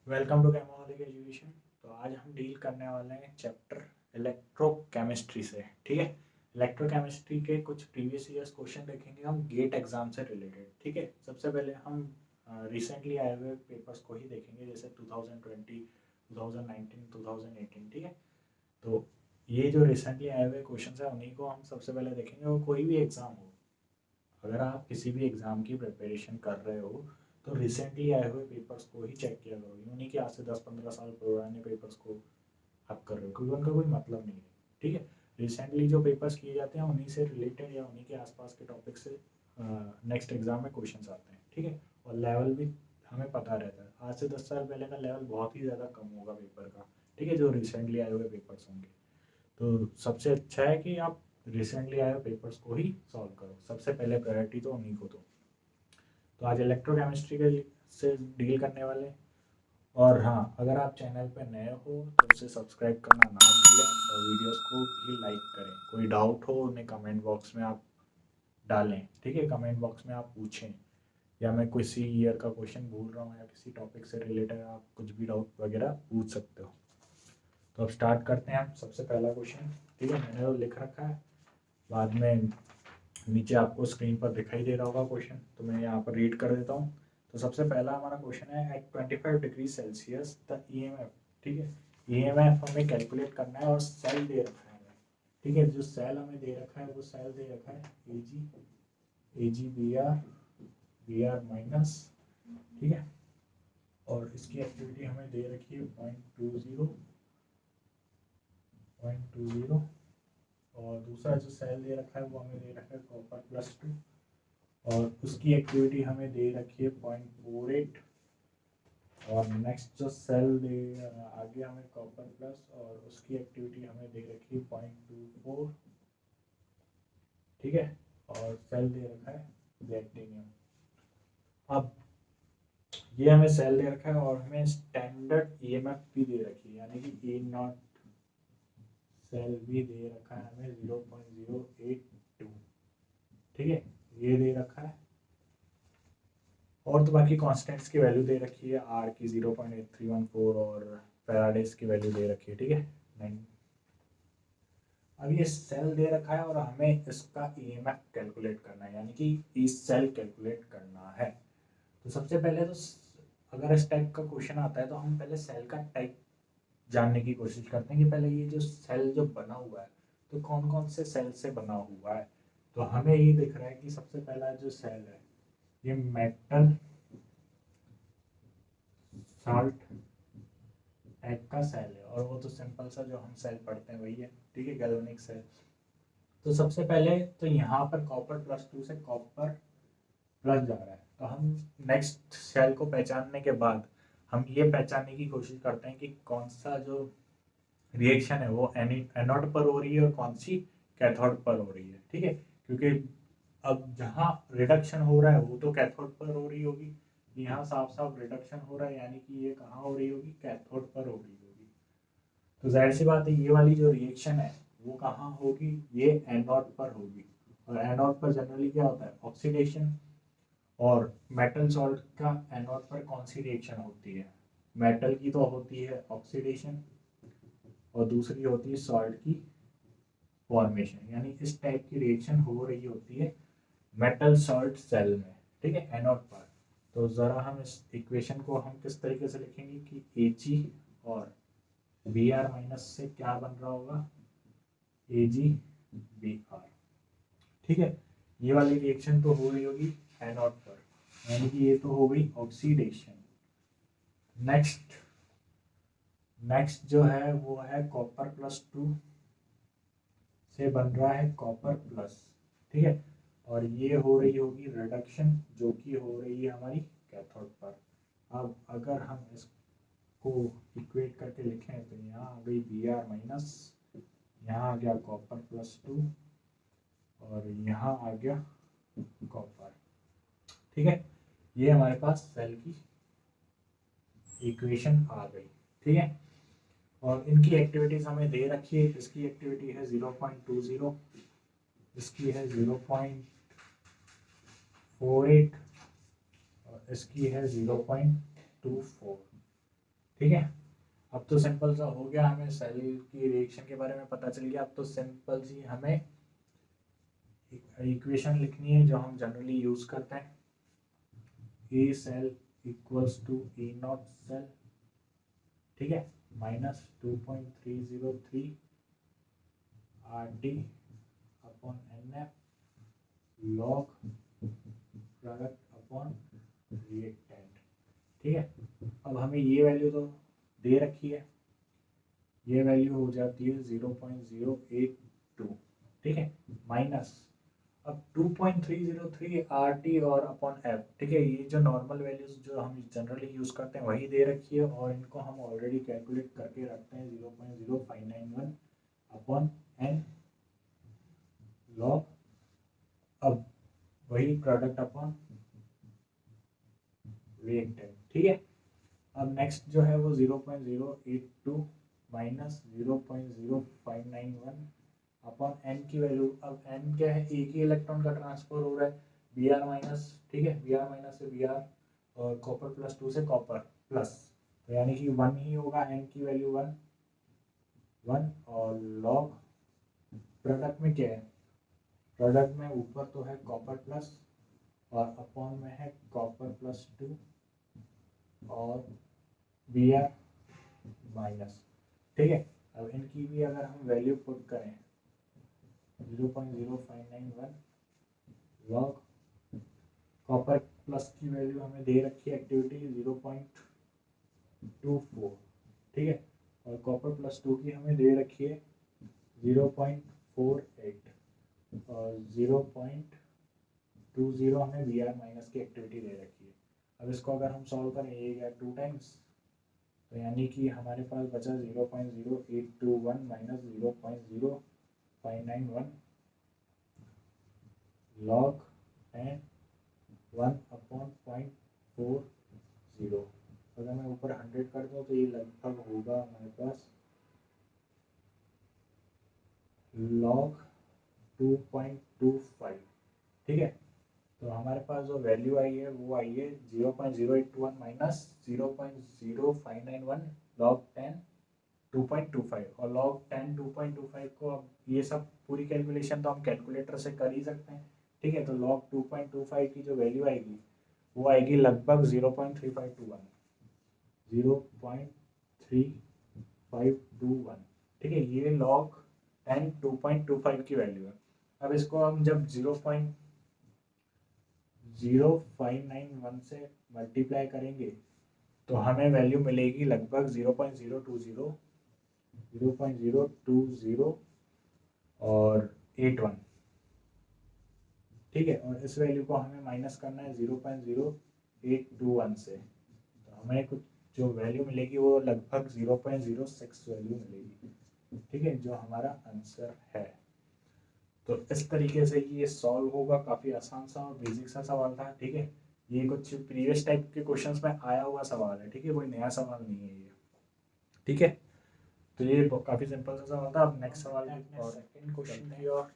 Welcome to कैमोलिक education. तो आज हम डील करने वाले हैं चैप्टर इलेक्ट्रोकेमिस्ट्री से। ठीक है, इलेक्ट्रोकेमिस्ट्री के कुछ प्रीवियस ईयर्स क्वेश्चन देखेंगे हम गेट एग्जाम से रिलेटेड। ठीक है, सबसे पहले हम रिसेंटली आए हुए पेपर्स को ही देखेंगे, जैसे 2020, 2019, 2018। ठीक है, तो ये जो रिसेंटली आए हुए क्वेश्चन है उन्हीं को हम सबसे पहले देखेंगे। और कोई भी एग्ज़ाम हो, अगर आप किसी भी एग्ज़ाम की प्रिपरेशन कर रहे हो तो रिसेंटली आए हुए पेपर्स को ही चेक किया करो, उन्हीं के आज से 10-15 साल पुराने पेपर्स को आप कर रहे हो, क्योंकि उनका कोई मतलब नहीं है। ठीक है, रिसेंटली जो पेपर्स किए जाते हैं उन्हीं से रिलेटेड या उन्हीं के आसपास के टॉपिक से नेक्स्ट एग्जाम में क्वेश्चन आते हैं। ठीक है, और लेवल भी हमें पता रहता है, आज से 10 साल पहले का लेवल बहुत ही ज़्यादा कम होगा पेपर का। ठीक है, जो रिसेंटली आए हुए पेपर्स होंगे, तो सबसे अच्छा है कि आप रिसेंटली आए पेपर्स को ही सॉल्व करो, सबसे पहले प्रायोरिटी तो उन्हीं को दो। तो आज इलेक्ट्रोकेमिस्ट्री के से डील करने वाले। और हाँ, अगर आप चैनल पे नए हो तो उसे सब्सक्राइब करना ना भूलें और वीडियोस को भी लाइक करें। कोई डाउट हो उन्हें कमेंट बॉक्स में आप डालें। ठीक है, कमेंट बॉक्स में आप पूछें, या मैं किसी ईयर का क्वेश्चन भूल रहा हूँ या किसी टॉपिक से रिलेटेड आप कुछ भी डाउट वगैरह पूछ सकते हो। तो अब स्टार्ट करते हैं हम सबसे पहला क्वेश्चन। ठीक है, मैंने वो लिख रखा है, बाद में नीचे आपको स्क्रीन पर दिखाई दे रहा होगा क्वेश्चन, तो मैं यहाँ पर रीड कर देता हूँ। तो सबसे पहला हमारा क्वेश्चन है, at 25 degree Celsius the EMF. ठीक है, ईएमएफ हमें कैलकुलेट करना है और सेल दे रखा है। ठीक है, जो सेल हमें दे रखा है वो सेल दे रखा है ए जी बी आर माइनस। ठीक है, और इसकी एक्टिविटी हमें दे रखी है 0.20। और दूसरा जो सेल दे रखा है वो हमें दे रखा है कॉपर+2, और उसकी एक्टिविटी हमें दे रखी है 0.48। और नेक्स्ट जो सेल दे आगे हमें कॉपर+, और उसकी एक्टिविटी हमें दे रखी है 0.24। ठीक है, और सेल दे रखा है प्लेटिनियम। अब ये हमें सेल दे रखा है और हमें स्टैंडर्ड ईएमएफ भी दे रखी है, यानी कि ए नॉट सेल भी दे रखा है हमें 0.082। ठीक है, ये दे रखा है। और तो बाकी कॉन्स्टेंट्स की वैल्यू दे रखी है, आर की 0.8314 और फेराडेस की वैल्यू दे रखी है। ठीक है, 9। अब ये सेल दे रखा है और हमें इसका ईएमएफ कैलकुलेट करना है, यानी कि ई सेल कैलकुलेट करना है। तो सबसे पहले तो अगर इस टाइप का क्वेश्चन आता है तो हम पहले सेल का टाइप जानने की कोशिश करते हैं कि पहले ये जो सेल जो बना हुआ है तो कौन कौन से सेल से बना हुआ है। तो हमें ये दिख रहा है कि सबसे पहला जो सेल है ये मेटल साल्ट टाइप का सेल है, और वो तो सिंपल सा जो हम सेल पढ़ते हैं वही है। ठीक है, गैल्वेनिक सेल। तो सबसे पहले तो यहाँ पर कॉपर+2 से कॉपर+ जा रहा है, तो हम नेक्स्ट सेल को पहचानने के बाद हम ये पहचानने की कोशिश करते हैं कि कौन सा जो रिएक्शन है वो एनोड पर हो रही है और कौन सी कैथोड पर हो रही है। ठीक है, क्योंकि अब जहाँ रिडक्शन हो रहा है वो तो कैथोड पर हो रही होगी, यहाँ साफ साफ रिडक्शन हो रहा है, यानी कि ये कहाँ हो रही होगी, कैथोड पर हो रही होगी। तो जाहिर सी बात है ये वाली जो रिएक्शन है वो कहाँ होगी, ये एनोड पर होगी। और एनोड पर जनरली क्या होता है, ऑक्सीडेशन। और मेटल सॉल्ट का एनोड पर कौन सी रिएक्शन होती है, मेटल की तो होती है ऑक्सीडेशन, और दूसरी होती है सॉल्ट की फॉर्मेशन। यानी इस टाइप की रिएक्शन हो रही होती है मेटल सॉल्ट सेल में। ठीक है, एनोड पर। तो ज़रा हम इस इक्वेशन को हम किस तरीके से लिखेंगे कि Ag और Br- से क्या बन रहा होगा, AgBr। ठीक है, ये वाली रिएक्शन तो हो रही होगी एनोड पर, यानी कि ये तो हो गई ऑक्सीडेशन। नेक्स्ट जो है वो है कॉपर+2 से बन रहा है कॉपर+। ठीक है, और ये हो रही होगी रिडक्शन, जो कि हो रही है हमारी कैथोड पर। अब अगर हम इसको इक्वेट करके लिखें तो यहाँ आ गई Br-, यहाँ आ गया कॉपर+2, और यहाँ आ गया कॉपर। ठीक है, ये हमारे पास सेल की इक्वेशन आ गई। ठीक है, और इनकी एक्टिविटीज हमें दे रखी है। इसकी एक्टिविटी है 0.20, इसकी है 0.48, और इसकी है 0.24। ठीक है, अब तो सिंपल सा हो गया, हमें सेल की रिएक्शन के बारे में पता चल गया। अब तो सिंपल सी हमें इक्वेशन लिखनी है जो हम जनरली यूज करते हैं, E cell equals to E not cell, ठीक है, minus 2.303 R D upon N F log product upon reactant. ठीक है, अब हमें ये वैल्यू तो दे रखी है, ये वैल्यू हो जाती है 0.082, ठीक है, माइनस अब 2.303 आर टी और अपॉन एफ, ठीक है, ये जो नॉर्मल वैल्यूज जो हम जनरली यूज करते हैं वही दे रखी है, और इनको हम ऑलरेडी कैलकुलेट करके रखते हैं 0.0591 अपॉन एन लॉग, अब वही प्रोडक्ट अपॉन रिएक्टेंट। ठीक है, अब नेक्स्ट जो है वो 0.082 माइनस 0.0591 अपॉन एन की वैल्यू, अब एन क्या है, एक ही इलेक्ट्रॉन का ट्रांसफर हो रहा है, बी आर माइनस, ठीक है, बी आर माइनस से बी आर और कॉपर प्लस 2 से कॉपर प्लस, तो यानी कि 1 ही होगा, एन की वैल्यू 1 और लॉग प्रोडक्ट में क्या है, प्रोडक्ट में ऊपर तो है कॉपर प्लस और अपॉन में है कॉपर प्लस 2 और बी आर माइनस। ठीक है, अब इनकी भी अगर हम वैल्यू पुट करें 0.0591 लॉग कॉपर प्लस की वैल्यू हमें दे रखी है एक्टिविटी 0.24, ठीक है, और कॉपर प्लस 2 की हमें दे रखी है 0.48 और 0.20 हमें वी आर माइनस की एक्टिविटी दे रखी है। अब इसको अगर हम सॉल्व करें, ये गया 2 टाइम्स, तो यानी कि हमारे पास बचा 0.0821 माइनस 0.0591 लॉग एंड 1/0.40। अगर मैं ऊपर 100 कर दूँ तो ये लगभग होगा हमारे पास लॉग 2.25। ठीक है, तो हमारे पास जो वैल्यू आई है वो आई है 0.081 माइनस 0.0591 लॉग 10 2.25, और लॉग 10 2.25 को, अब ये सब पूरी कैलकुलेशन तो हम कैलकुलेटर से कर ही सकते हैं। ठीक है, तो लॉग 2.25 की जो वैल्यू आएगी वो आएगी लगभग 0.3521, 0.3521। ठीक है, ये लॉग 10 2.25 की वैल्यू है। अब इसको हम जब 0.0591 से मल्टीप्लाई करेंगे तो हमें वैल्यू मिलेगी लगभग 0.020 और 81। ठीक है, और इस वैल्यू को हमें माइनस करना है 0.0821 से, तो हमें कुछ जो वैल्यू मिलेगी वो लगभग 0.06 वैल्यू मिलेगी। ठीक है, जो हमारा आंसर है। तो इस तरीके से ये सॉल्व होगा, काफ़ी आसान सा और बेसिक सा सवाल था। ठीक है, ये कुछ प्रीवियस टाइप के क्वेश्चंस में आया हुआ सवाल है, ठीक है, कोई नया सवाल नहीं है ये। ठीक है, तो ये काफ़ी सिंपल सा सवाल था। अब नेक्स्ट सवाल और सेकंड क्वेश्चन है और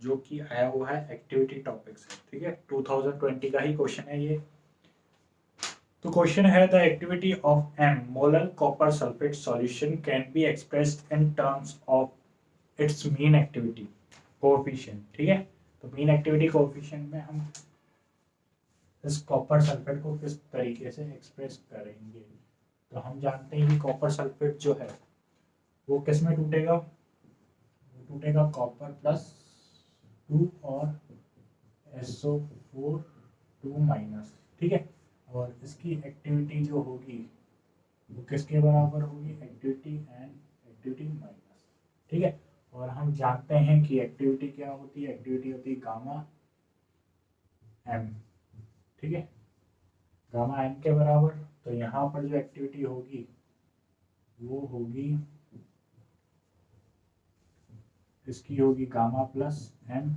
जो कि आया हुआ है एक्टिविटी टॉपिक से। ठीक है, 2020 का ही क्वेश्चन है ये। तो क्वेश्चन है, the activity of M molar copper sulphate solution can be expressed in terms of its mean activity coefficient. ठीक है, तो मीन एक्टिविटी कोएफिशिएंट में हम इस कॉपर सल्फेट को किस तरीके से एक्सप्रेस करेंगे। तो हम जानते हैं कि कॉपर सल्फेट जो है वो किस में टूटेगा, वो टूटेगा कॉपर प्लस 2 और SO4 2 माइनस। ठीक है, और इसकी एक्टिविटी जो होगी वो किसके बराबर होगी, एक्टिविटी एंड एक्टिविटी माइनस। ठीक है, और हम जानते हैं कि एक्टिविटी क्या होती है, एक्टिविटी होती है गामा एम। ठीक है, गामा एम के बराबर, तो यहाँ पर जो एक्टिविटी होगी वो होगी, इसकी होगी गामा प्लस एम।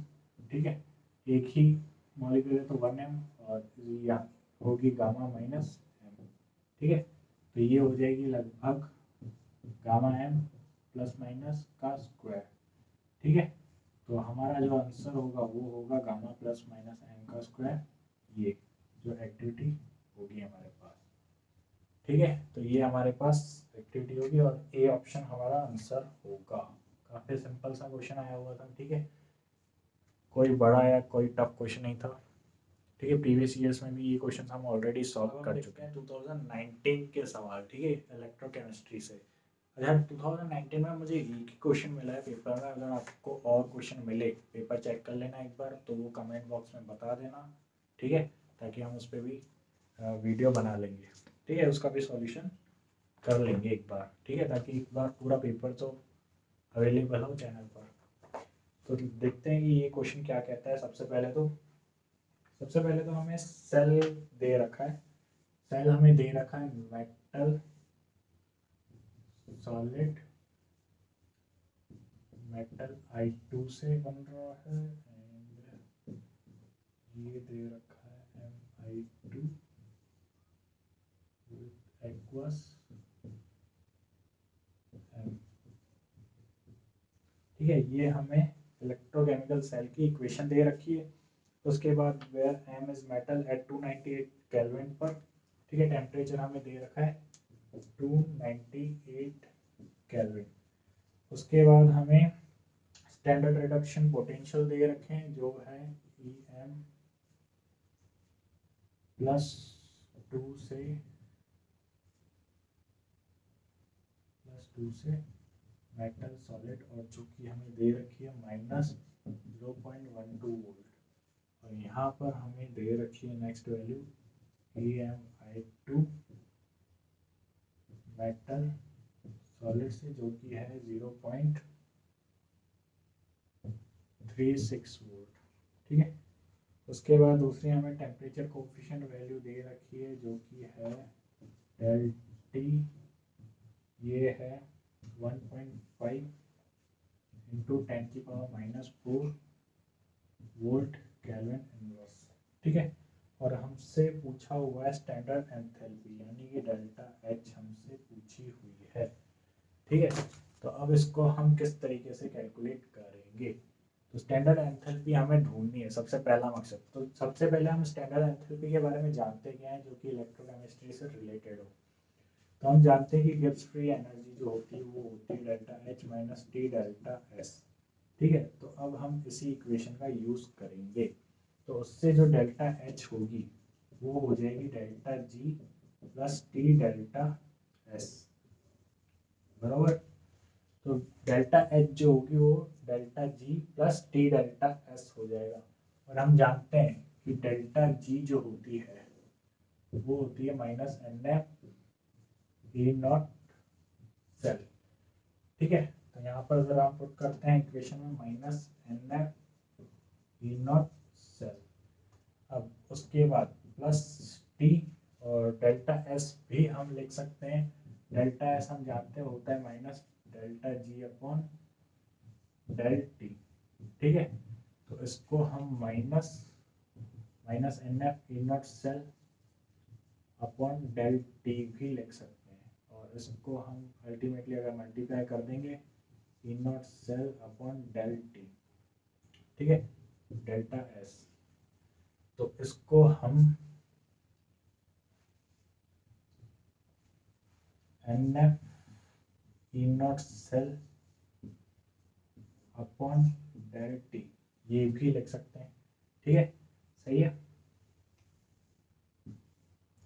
ठीक है, एक ही मॉलिक्यूल है तो 1m, और यहाँ होगी गामा माइनस एम। ठीक है, तो ये हो जाएगी लगभग गामा एम प्लस माइनस का स्क्वायर। ठीक है, तो हमारा जो आंसर होगा वो होगा गामा प्लस माइनस एम का स्क्वायर, ये जो एक्टिविटी होगी हमारे पास। ठीक है, तो ये हमारे पास एक्टिविटी होगी और ए ऑप्शन हमारा आंसर होगा। काफ़ी सिंपल सा क्वेश्चन आया हुआ था। ठीक है, कोई बड़ा या कोई टफ क्वेश्चन नहीं था। ठीक है, प्रीवियस ईयर्स में भी ये क्वेश्चन हम ऑलरेडी सॉल्व कर चुके हैं। 2019 के सवाल, ठीक है, इलेक्ट्रोकेमिस्ट्री से। अच्छा, 2019 में मुझे एक ही क्वेश्चन मिला है पेपर में। अगर आपको और क्वेश्चन मिले, पेपर चेक कर लेना एक बार, तो वो कमेंट बॉक्स में बता देना। ठीक है, ताकि हम उस पर भी वीडियो बना लेंगे। ठीक है, उसका भी सॉल्यूशन कर लेंगे एक बार। ठीक है, ताकि एक बार पूरा पेपर तो अवेलेबल हो चैनल पर। तो देखते हैं कि ये क्वेश्चन क्या कहता है। सबसे पहले तो हमें सेल दे रखा है। सेल हमें दे रखा है मेटल सॉलिड, मेटल I2 से बन रहा है, एंड ये दे रखा है Mi2 विद एक्वस M। ठीक है, ये हमें इलेक्ट्रोकेमिकल सेल की इक्वेशन दे रखी है। उसके बाद where M is metal at 298 kelvin पर। ठीक है, टेम्परेचर हमें दे रखा है 298 केल्विन। उसके बाद हमें स्टैंडर्ड रिडक्शन पोटेंशियल दे रखे हैं, जो है EM +2 से मेटल सॉलिड, और जो कि हमें दे रखी है -0.12 वोल्ट। और यहाँ पर हमें दे रखी है next value EMI2 metal solid से, जो कि है 0.36 वोल्ट। ठीक है, उसके बाद दूसरी हमें टेम्परेचर कोफिशिएंट वैल्यू दे रखी है, जो कि है डेल टी। ये है 1.5 इंटू 10⁻⁴ वोल्ट केल्विन इनवर्स। ठीक है, और हमसे पूछा हुआ है स्टैंडर्ड एंथैल्पी, यानी कि डेल्टा H हमसे पूछी हुई है। ठीक है, तो अब इसको हम किस तरीके से कैलकुलेट करेंगे। तो स्टैंडर्ड एंथैल्पी हमें ढूंढनी है, सबसे पहला मकसद। तो सबसे पहले हम स्टैंडर्ड एंथैल्पी के बारे में जानते क्या है, जो कि इलेक्ट्रोकेमिस्ट्री से रिलेटेड हो। तो हम जानते हैं कि गिब्स फ्री एनर्जी जो होती है वो होती है delta H minus T delta S। ठीक है, तो अब हम इसी इक्वेशन का यूज़ करेंगे। तो उससे जो डेल्टा H होगी वो हो जाएगी delta G plus T delta S, बराबर। तो डेल्टा H जो होगी वो delta G plus T delta S हो जाएगा। और हम जानते हैं कि डेल्टा G जो होती है वो होती है -NF E नॉट सेल। ठीक है, तो यहाँ पर अगर आप पुट करते हैं इक्वेशन में -NF E नॉट सेल, अब उसके बाद प्लस टी, और डेल्टा S भी हम लिख सकते हैं। डेल्टा S हम जानते हैं होता है minus delta G upon del T. ठीक है, तो इसको हम minus NF E nought cell upon del T भी लिख सकते हैं, और इसको हम अल्टीमेटली अगर मल्टीप्लाई कर देंगे E nought cell upon del T. ठीक है, डेल्टा S, तो इसको हम NF E nought cell upon del T ये भी लिख सकते हैं। ठीक है, सही है।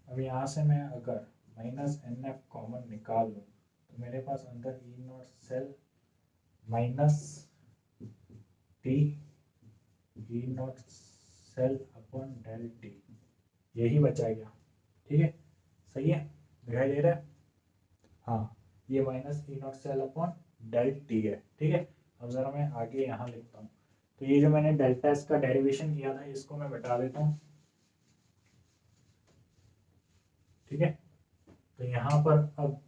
अब यहाँ से मैं अगर -NF कॉमन निकाल लूँ तो मेरे पास अंदर E nought cell minus T E nought cell upon del T यही बचा गया। ठीक है, सही है, दिखाई दे रहा है। हाँ, ये minus E nought cell upon del T है। ठीक है, अब ज़रा मैं आगे यहाँ लिखता हूँ। तो ये जो मैंने डेल्टा एस का डेरिवेशन किया था इसको मैं बता देता हूँ। ठीक है, तो यहाँ पर अब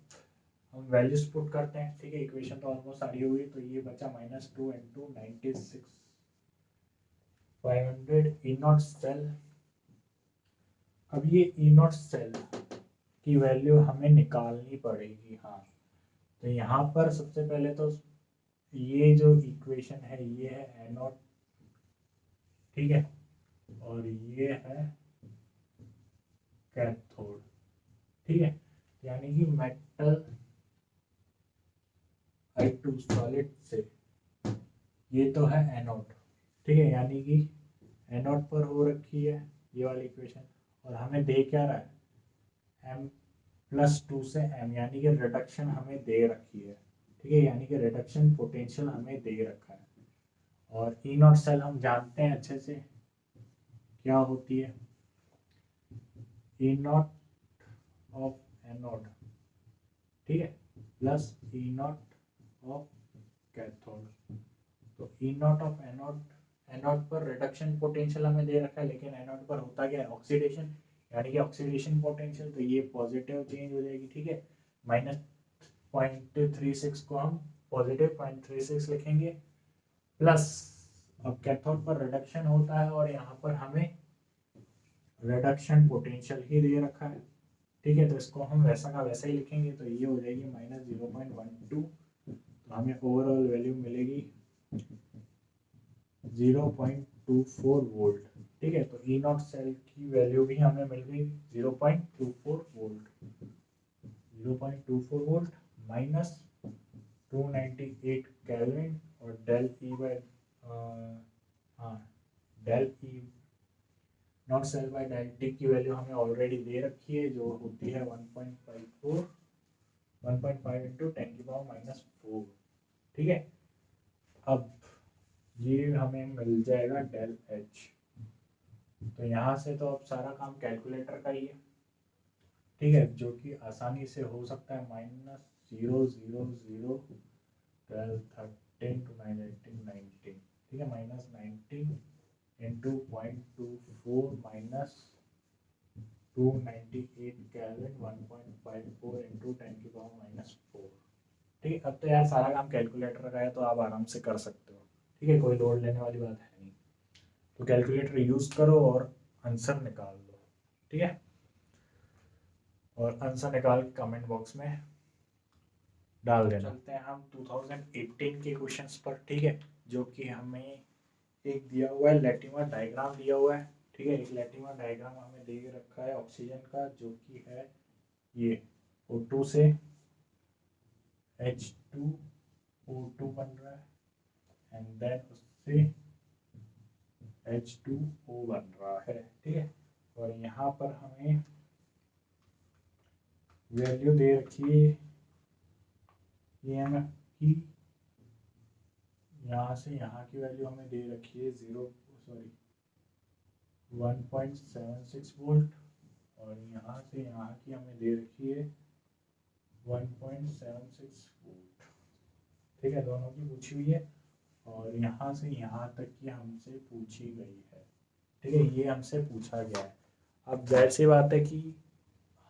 हम वैल्यूज पुट करते हैं। ठीक है, इक्वेशन तो ऑलमोस्ट सारी हो गई। तो ये बचा -2 इंटू 96,500 ई नॉट सेल। अब ये ई नॉट सेल की वैल्यू हमें निकालनी पड़ेगी। हाँ, तो यहाँ पर सबसे पहले तो ये जो इक्वेशन है ये है एनोड। ठीक है, और ये है कैथोड। ठीक है, यानी कि मेटल I2 सॉलिड से, ये तो है एनोड, ठीक है, यानी कि एनोड पर हो रखी है ये वाली इक्वेशन, और हमें दे क्या रहा है M+2 से M, यानी कि रिडक्शन हमें दे रखी है, ठीक है, यानी कि रिडक्शन पोटेंशियल हमें दे रखा है। और ई नॉट सेल हम जानते हैं अच्छे से क्या होती है, ई नॉट ऑफ एनोड, ठीक है, plus E not of cathode. तो E not of anode, anode पर रिडक्शन पोटेंशियल हमें दे रखा है, लेकिन एनोड पर होता क्या है, ऑक्सीडेशन, यानी कि ऑक्सीडेशन पोटेंशियल, तो ये पॉजिटिव चेंज हो जाएगी, ठीक है, -0.36 को हम पॉजिटिव 0.36 लिखेंगे, प्लस अब कैथोड पर रिडक्शन होता है और यहाँ पर हमें रिडक्शन पोटेंशियल ही दे रखा है, ठीक है, तो इसको हम वैसा का वैसा ही लिखेंगे, तो ये हो जाएगी -0.12, तो हमें ओवरऑल वैल्यू मिलेगी 0.24 वोल्ट, ठीक है, तो ई नॉट सेल की वैल्यू भी हमें मिल गई 0.24 वोल्ट, 0.24 वोल्ट माइनस 298 केल्विन, और del E by del E nought cell by del T की वैल्यू हमें ऑलरेडी दे रखी है, जो होती है 1.5 इंटू 10⁻⁻4, ठीक है। अब ये हमें मिल जाएगा डेल एच, तो यहाँ से तो अब सारा काम कैलकुलेटर का ही है, ठीक है, जो कि आसानी से हो सकता है -0.001213 ठीक है, -19 इंटू 0.24 माइनस 298 केल्विन 1.54 इंटू 10⁻⁻4, ठीक है। अब तो यार सारा काम कैलकुलेटर का है, तो आप आराम से कर सकते हो, ठीक है, कोई लोड लेने वाली बात है नहीं, तो कैलकुलेटर यूज करो और आंसर निकाल लो, ठीक है, और आंसर निकाल के कमेंट बॉक्स में डाल देना। चलते हैं हम 2018 के क्वेश्चंस पर, ठीक है, जो कि हमें एक दिया हुआ है लेटिमर डायग्राम दिया हुआ है, ठीक है, एक लेटिमर डायग्राम हमें दे रखा है ऑक्सीजन का, जो कि है ये O2 से H2O2 बन रहा है, एंड देन उससे H2O बन रहा है, ठीक है, और यहाँ पर हमें वैल्यू दे रखी है EMF की, यहाँ से यहाँ की वैल्यू हमें दे रखी है 1.76 वोल्ट, और यहाँ से यहाँ की हमें दे रखी है 1.76 वोल्ट, ठीक है, दोनों की पूछी हुई है, और यहाँ से यहाँ तक की हमसे पूछी गई है, ठीक है, ये हमसे पूछा गया है। अब जाहिर सी बात है कि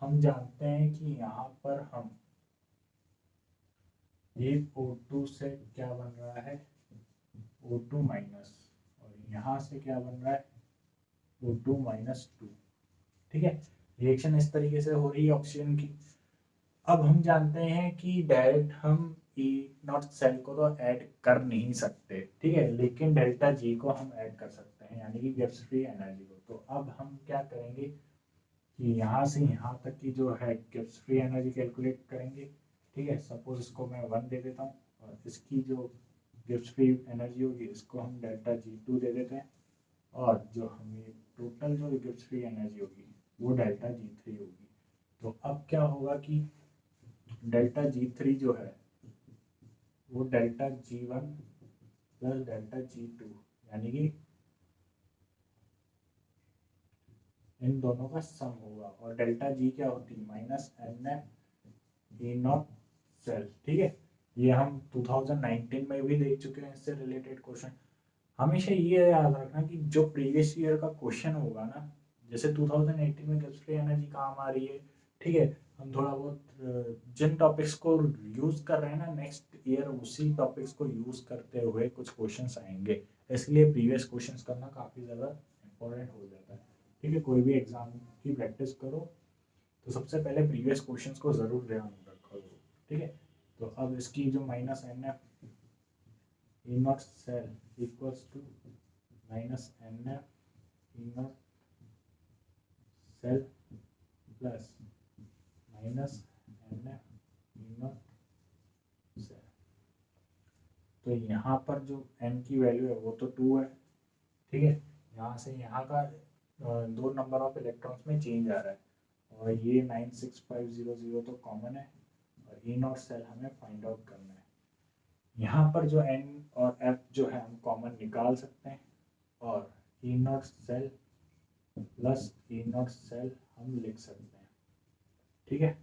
हम जानते हैं कि यहाँ पर हम ये O2 से क्या बन रहा है, O2 माइनस, और यहाँ से क्या बन रहा है O2 -2, ठीक है, रिएक्शन इस तरीके से हो रही है ऑक्सीजन की। अब हम जानते हैं कि डायरेक्ट हम ई नॉट सेल को तो ऐड कर नहीं सकते, ठीक है, लेकिन डेल्टा जी को हम ऐड कर सकते हैं, यानी कि गिब्स फ्री एनर्जी को। तो अब हम क्या करेंगे कि यहाँ से यहाँ तक की जो है गिब्स फ्री एनर्जी कैलकुलेट करेंगे, ठीक है, सपोज इसको मैं 1 दे देता हूँ, और इसकी जो गिब्स फ्री एनर्जी होगी इसको हम डेल्टा G2 दे देते हैं, और जो हमें टोटल जो गिब्स फ्री एनर्जी होगी वो डेल्टा G3 होगी। तो अब क्या होगा कि डेल्टा G3 जो है वो delta G1 plus delta G2, यानी कि इन दोनों का सम होगा, और डेल्टा G क्या होती है -NF ई नॉट सेल, ठीक है, ये हम 2019 में भी देख चुके हैं इससे रिलेटेड क्वेश्चन। हमेशा ये याद रखना कि जो प्रीवियस ईयर का क्वेश्चन होगा ना, जैसे 2018 में गिब्स फ्री एनर्जी काम आ रही है, ठीक है, हम थोड़ा बहुत जिन टॉपिक्स को यूज कर रहे हैं ना, नेक्स्ट ईयर उसी टॉपिक्स को यूज करते हुए कुछ क्वेश्चंस आएंगे, इसलिए प्रीवियस क्वेश्चंस करना काफ़ी ज़्यादा इम्पोर्टेंट हो जाता है, ठीक है, कोई भी एग्जाम की प्रैक्टिस करो तो सबसे पहले प्रीवियस क्वेश्चंस को ज़रूर ध्यान रखो, ठीक है। तो अब इसकी जो -NF E nought cell equals to -NF E nought cell plus NF E0 cell. तो यहाँ पर जो n की वैल्यू है वो तो 2 है, ठीक है। यहाँ से यहाँ का 2 नंबर ऑफ इलेक्ट्रॉन्स में चेंज आ रहा है, और ये 96500 तो कॉमन है, और E0 सेल हमें फाइंड आउट करना है। यहाँ पर जो n और f जो है हम कॉमन निकाल सकते हैं, और E0 cell plus E0 cell हम लिख सकते हैं, ठीक है।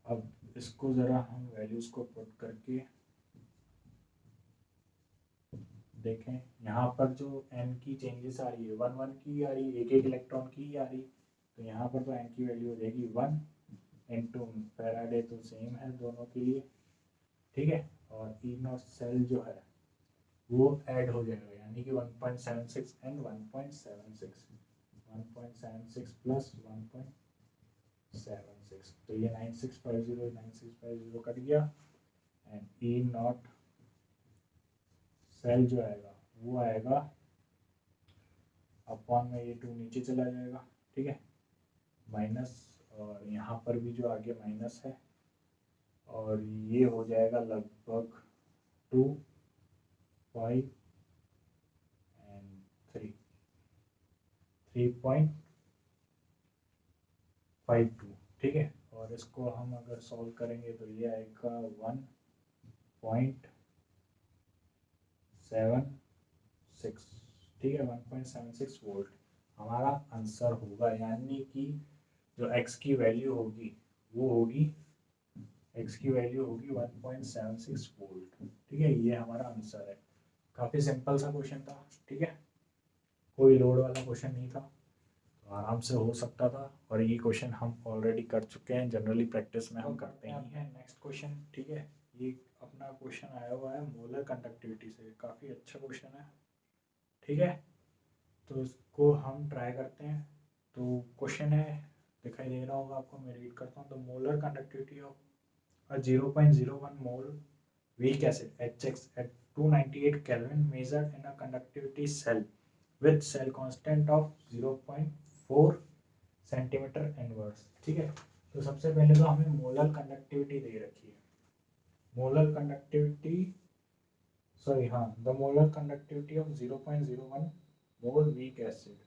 अब इसको ज़रा हम वैल्यूज़ को पुट करके देखें। यहाँ पर जो n की चेंजेस आ रही है 1 1 की आ रही है, एक इलेक्ट्रॉन की आ रही, तो यहाँ पर तो n की वैल्यू हो जाएगी 1 इंटू फैराडे, तो सेम है दोनों के लिए, ठीक है। और E0 सेल जो है वो ऐड हो जाएगा, यानी कि 1.76 एंड 1.76 प्लस 1.76, तो ये 9650 कट गया, एंड E0 सेल जो आएगा वो आएगा अपॉन में ये 2 नीचे चला जाएगा, ठीक है, माइनस, और यहाँ पर भी जो आगे माइनस है, और ये हो जाएगा लगभग 2 5 एंड 3.52, ठीक है। और इसको हम अगर सॉल्व करेंगे तो ये आएगा 1.76, ठीक है, 1.76 वोल्ट हमारा आंसर होगा। यानी कि जो x की वैल्यू होगी वो होगी 1.76 वोल्ट, ठीक है। ये हमारा आंसर है। काफ़ी सिंपल सा क्वेश्चन था, ठीक है, कोई लोड वाला क्वेश्चन नहीं था, तो आराम से हो सकता था, और ये क्वेश्चन हम ऑलरेडी कर चुके हैं, जनरली प्रैक्टिस में हम करते ही हैं। नेक्स्ट क्वेश्चन, ठीक है, ये अपना क्वेश्चन आया हुआ है मोलर कंडक्टिविटी से, काफ़ी अच्छा क्वेश्चन है, ठीक है। तो इसको हम ट्राई करते हैं। तो क्वेश्चन है, दिखाई दे रहा होगा आपको, मैं रीड करता हूँ। The molar conductivity of a 0.01 mole weak acid HX at 298 Kelvin measured in a conductivity cell with cell constant of 0.4 centimetre inverse, ठीक है। तो सबसे पहले तो हमें मोलर कंडक्टिविटी दे रखी है, मोलर कंडक्टिविटी, सॉरी हाँ, the molar conductivity of 0.01 mole weak acid,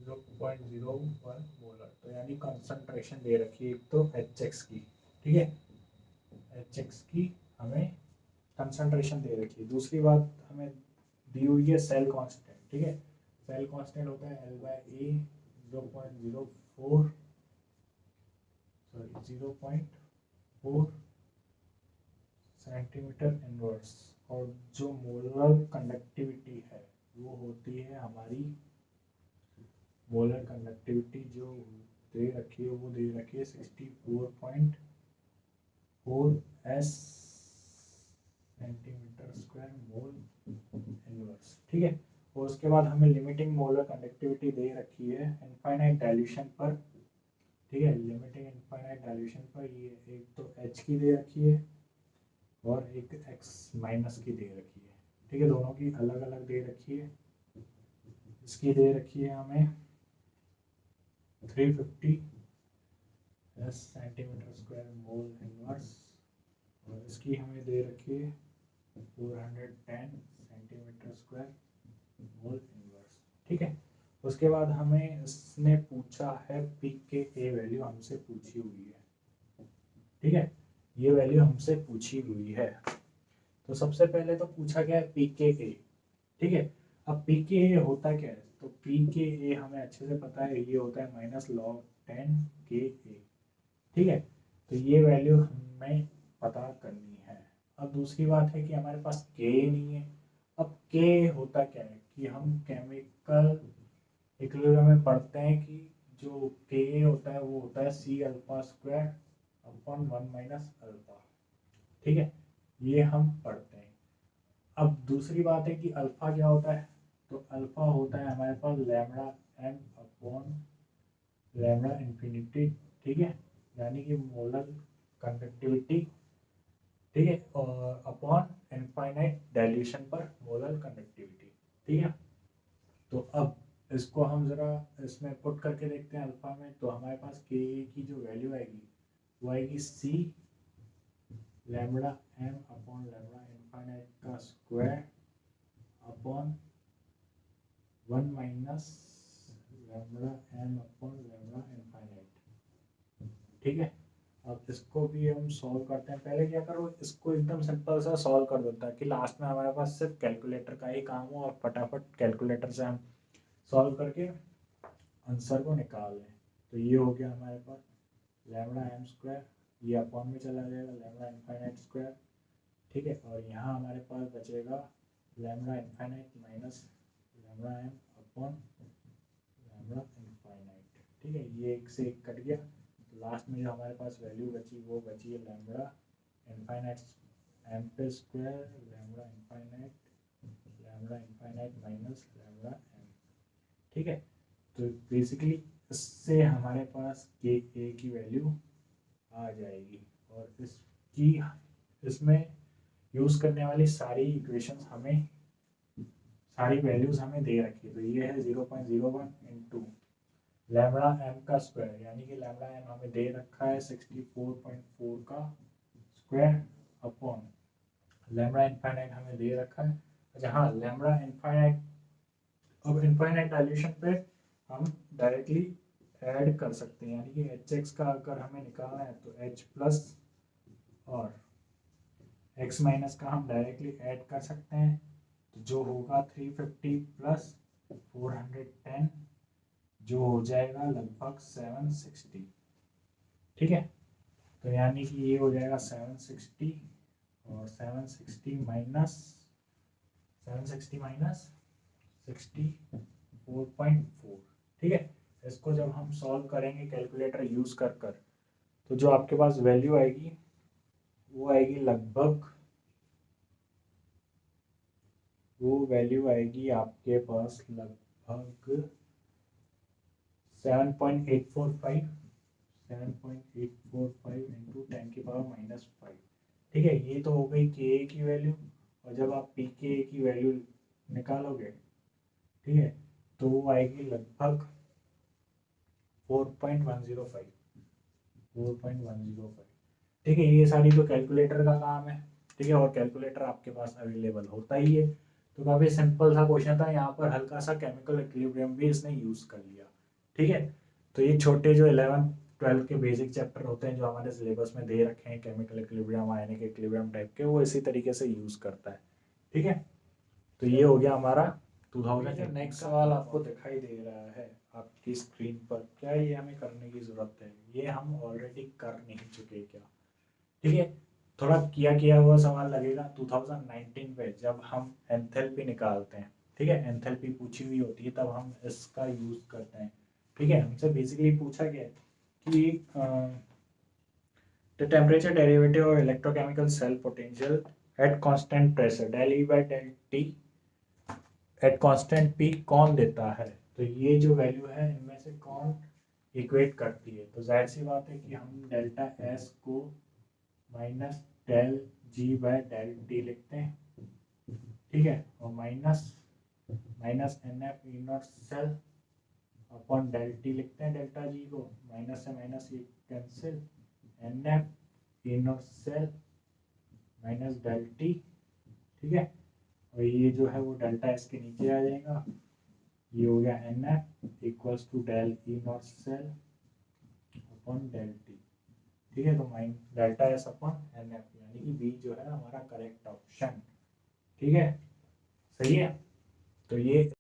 0.01 molar, तो यानी कंसंट्रेशन दे रखी है एक तो HX की, ठीक है, HX की हमें कंसंट्रेशन दे रखी है। दूसरी बात हमें दी हुई है सेल कांस्टेंट, ठीक है, सेल कांस्टेंट होता है L/A 0.04 सेंटीमीटर इनवर्स, और जो मोलर कंडक्टिविटी है वो होती है हमारी, मोलर कंडक्टिविटी जो दे रखी है वो दे रखी है 64.4 S centimetre square mole inverse, ठीक है। और उसके बाद हमें लिमिटिंग मोलर कंडक्टिविटी दे रखी है इनफाइनाइट डाइल्यूशन पर, ठीक है, लिमिटिंग इनफाइनाइट डाइल्यूशन पर ये एक तो H की दे रखी है और एक X माइनस की दे रखी है, ठीक है, दोनों की अलग अलग दे रखी है। इसकी दे रखी है हमें 350 सेंटीमीटर स्क्वायर मोल इनवर्स, और इसकी हमें दे रखी है 410 सेंटीमीटर स्क्वायर मोल इनवर्स, ठीक है। उसके बाद हमें इसने पूछा है pKa वैल्यू हमसे पूछी हुई है, ठीक है, ये वैल्यू हमसे पूछी हुई है। तो सबसे पहले तो पूछा गया है pKa, ठीक है। अब pKa होता क्या है, तो pKa हमें अच्छे से पता है, ये होता है -log10 Ka, ठीक है। तो ये वैल्यू हमें पता करनी है। अब दूसरी बात है कि हमारे पास K नहीं है। अब K होता क्या है कि हम केमिकल इक्विलिब्रियम में पढ़ते हैं कि जो Ka होता है वो होता है C alpha square upon 1 minus alpha, ठीक है, ये हम पढ़ते हैं। अब दूसरी बात है कि अल्फा क्या होता है, तो अल्फा होता है हमारे पास lambda m upon lambda infinity, ठीक है, यानी कि मोलर कंडक्टिविटी, ठीक है, और अपॉन इनफाइनाइट डाइल्यूशन पर मोलर कंडक्टिविटी, ठीक है। तो अब इसको हम ज़रा इसमें पुट करके देखते हैं अल्फ़ा में, तो हमारे पास के की जो वैल्यू आएगी वो आएगी C lambda M upon lambda infinite का square upon 1 minus lambda M upon lambda infinite. ठीक है, अब इसको भी हम सॉल्व करते हैं। पहले क्या करो, इसको एकदम सिंपल सा सॉल्व कर देता है कि लास्ट में हमारे पास सिर्फ कैलकुलेटर का ही काम हो और फटाफट कैलकुलेटर से हम सॉल्व करके आंसर को निकाल लें। तो ये हो गया हमारे पास लैम्बडा एम स्क्वायर, ये अपॉन में चला जाएगा लैम्बडा इनफाइनाइट स्क्वायर। ठीक है, और यहाँ हमारे पास बचेगा lambda infinite minus lambda M upon lambda infinite. ठीक है, ये एक से एक कट गया, तो लास्ट में जो हमारे पास वैल्यू बची वो बची है लैम्बडा इनफाइनाइट एम पे square lambda infinite minus lambda M. ठीक है, तो बेसिकली इससे हमारे पास के ए की वैल्यू आ जाएगी, और इसमें यूज़ करने वाली सारी इक्वेशंस हमें, सारी वैल्यूज़ हमें दे रखी है। तो ये है 0.01 इंटू लैम्बडा एम का स्क्वायर, यानी कि लैम्बडा एम हमें दे रखा है 64.4 का स्क्वायर अपॉन लैम्बडा इनफाइनाइट हमें दे रखा है। अच्छा हाँ, लैम्बडा इनफाइनाइट, अब इनफाइनाइट डायल्यूशन पे हम डायरेक्टली ऐड कर सकते हैं, यानी कि एच एक्स का अगर हमें निकालना है तो एच प्लस और एक्स माइनस का हम डायरेक्टली ऐड कर सकते हैं, तो जो होगा 350 प्लस 410 जो हो जाएगा लगभग 760। ठीक है, तो यानी कि ये हो जाएगा 760 और 760 माइनस 64.4। ठीक है, इसको जब हम सॉल्व करेंगे कैलकुलेटर यूज़ कर कर, तो जो आपके पास वैल्यू आएगी वो आएगी लगभग, वो वैल्यू आएगी आपके पास लगभग 7.845 इंटू 10 की पावर -5। ठीक है, ये तो हो गई के ए की वैल्यू, और जब आप पी के ए की वैल्यू निकालोगे, ठीक है, तो वो आएगी लगभग 4.105। ठीक है, ये सारी तो कैलकुलेटर का काम है। ठीक है, और कैलकुलेटर आपके पास अवेलेबल होता ही है। तो काफ़ी सिंपल सा क्वेश्चन था, यहाँ पर हल्का सा केमिकल इक्विलिब्रियम भी इसने यूज़ कर लिया। ठीक है, तो ये छोटे जो 11-12 के बेसिक चैप्टर होते हैं जो हमारे सिलेबस में दे रखे हैं, chemical equilibrium, ionic equilibrium type के, वो इसी तरीके से यूज़ करता है। ठीक है, तो ये हो गया हमारा 2000। नेक्स्ट सवाल आपको दिखाई दे रहा है आपकी स्क्रीन पर, क्या ये हमें करने की ज़रूरत है? ये हम ऑलरेडी कर नहीं चुके क्या? ठीक है, थोड़ा किया हुआ सवाल लगेगा 2019 पे जब हम एंथैल्पी निकालते हैं। ठीक है, एंथैल्पी पूछी हुई होती है तब हम इसका यूज़ करते हैं। ठीक है, हमसे बेसिकली पूछा गया कि the temperature derivative of electrochemical cell potential at constant pressure del E by del T at constant P कौन देता है? तो ये जो वैल्यू है इनमें से कौन इक्वेट करती है? तो जाहिर सी बात है कि हम डेल्टा एस को minus del G by del T लिखते हैं। ठीक है, और minus N F E nought cell upon del T लिखते हैं, डेल्टा जी को माइनस से माइनस ये cancel, N F E nought cell minus del T. ठीक है, और ये जो है वो डेल्टा एस के नीचे आ जाएगा, ये हो गया N F equals to del E nought cell upon del T. ठीक है, तो minus delta S upon N F, यानी कि बी जो है हमारा करेक्ट ऑप्शन। ठीक है, सही है, तो ये